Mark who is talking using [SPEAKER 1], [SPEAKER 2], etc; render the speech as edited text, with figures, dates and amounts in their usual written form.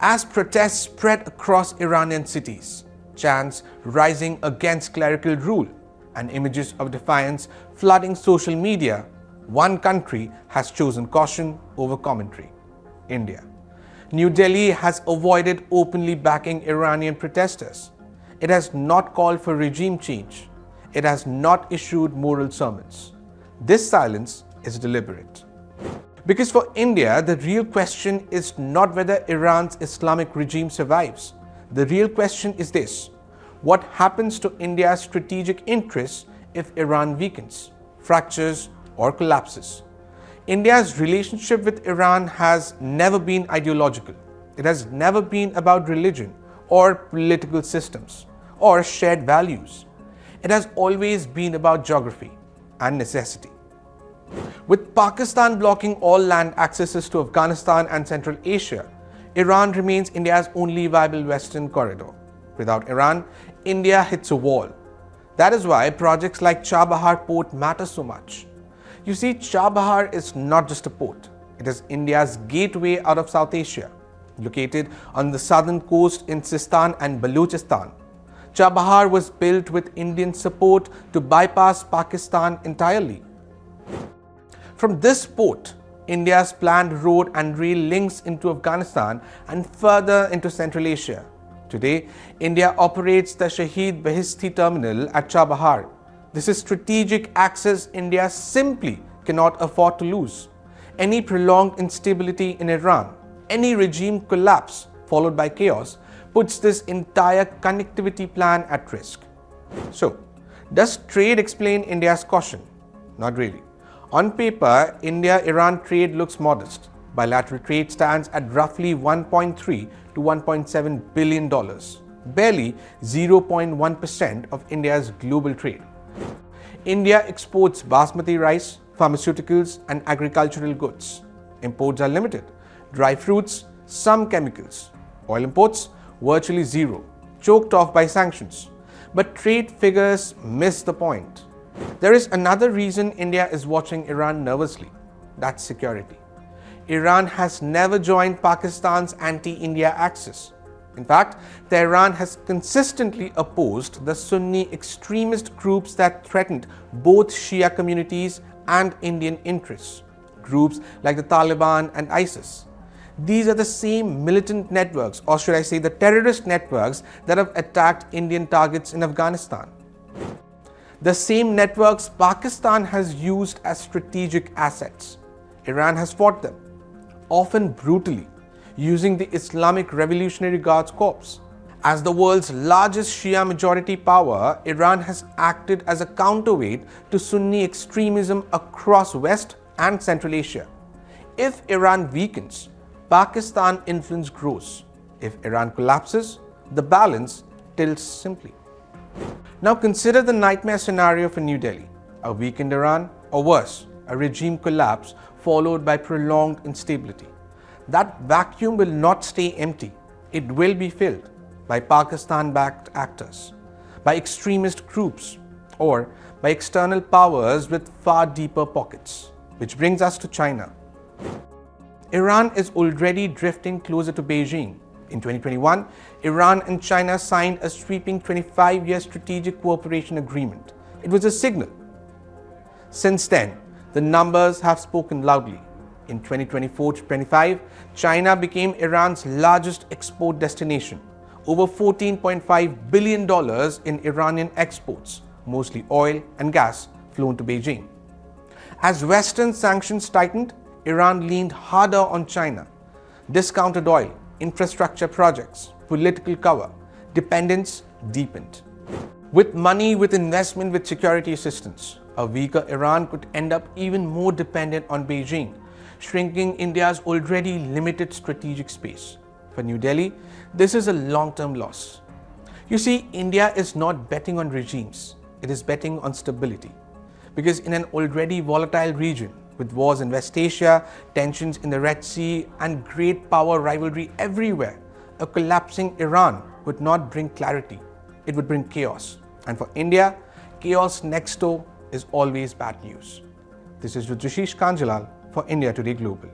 [SPEAKER 1] As protests spread across Iranian cities, chants rising against clerical rule, and images of defiance flooding social media, one country has chosen caution over commentary: India. New Delhi has avoided openly backing Iranian protesters. It has not called for regime change. It has not issued moral sermons. This silence is deliberate. Because for India, the real question is not whether Iran's Islamic regime survives. The real question is this: what happens to India's strategic interests if Iran weakens, fractures, or collapses? India's relationship with Iran has never been ideological. It has never been about religion or political systems or shared values. It has always been about geography and necessity. With Pakistan blocking all land accesses to Afghanistan and Central Asia, Iran remains India's only viable western corridor. Without Iran, India hits a wall. That is why projects like Chabahar Port matter so much. You see, Chabahar is not just a port. It is India's gateway out of South Asia. Located on the southern coast in Sistan and Balochistan, Chabahar was built with Indian support to bypass Pakistan entirely. From this port, India's planned road and rail links into Afghanistan and further into Central Asia. Today, India operates the Shahid Behishti terminal at Chabahar. This is strategic access India simply cannot afford to lose. Any prolonged instability in Iran, any regime collapse followed by chaos, puts this entire connectivity plan at risk. So, does trade explain India's caution? Not really. On paper, India-Iran trade looks modest. Bilateral trade stands at roughly $1.3 to $1.7 billion, barely 0.1% of India's global trade. India exports basmati rice, pharmaceuticals, and agricultural goods. Imports are limited. Dry fruits, some chemicals. Oil imports, virtually zero, choked off by sanctions. But trade figures miss the point. There is another reason India is watching Iran nervously. That's security. Iran has never joined Pakistan's anti-India axis. In fact, Tehran has consistently opposed the Sunni extremist groups that threatened both Shia communities and Indian interests, groups like the Taliban and ISIS. These are the same militant networks, or should I say the terrorist networks, that have attacked Indian targets in Afghanistan. The same networks Pakistan has used as strategic assets. Iran has fought them, often brutally, using the Islamic Revolutionary Guards Corps. As the world's largest Shia majority power, Iran has acted as a counterweight to Sunni extremism across West and Central Asia. If Iran weakens, Pakistan influence grows. If Iran collapses, the balance tilts simply. Now consider the nightmare scenario for New Delhi: a weakened Iran, or worse, a regime collapse followed by prolonged instability. That vacuum will not stay empty. It will be filled by Pakistan-backed actors, by extremist groups, or by external powers with far deeper pockets. Which brings us to China. Iran is already drifting closer to Beijing. In 2021, Iran and China signed a sweeping 25-year strategic cooperation agreement. It was a signal. Since then, the numbers have spoken loudly. In 2024-25, China became Iran's largest export destination. Over $14.5 billion in Iranian exports, mostly oil and gas, flown to Beijing. As Western sanctions tightened, Iran leaned harder on China. Discounted oil, infrastructure projects, political cover, dependence deepened. With money, with investment, with security assistance, a weaker Iran could end up even more dependent on Beijing, shrinking India's already limited strategic space. For New Delhi, this is a long-term loss. You see, India is not betting on regimes, it is betting on stability. Because in an already volatile region, with wars in West Asia, tensions in the Red Sea, and great power rivalry everywhere, a collapsing Iran would not bring clarity, it would bring chaos. And for India, chaos next door is always bad news. This is Rajashish Kanjalal for India Today Global.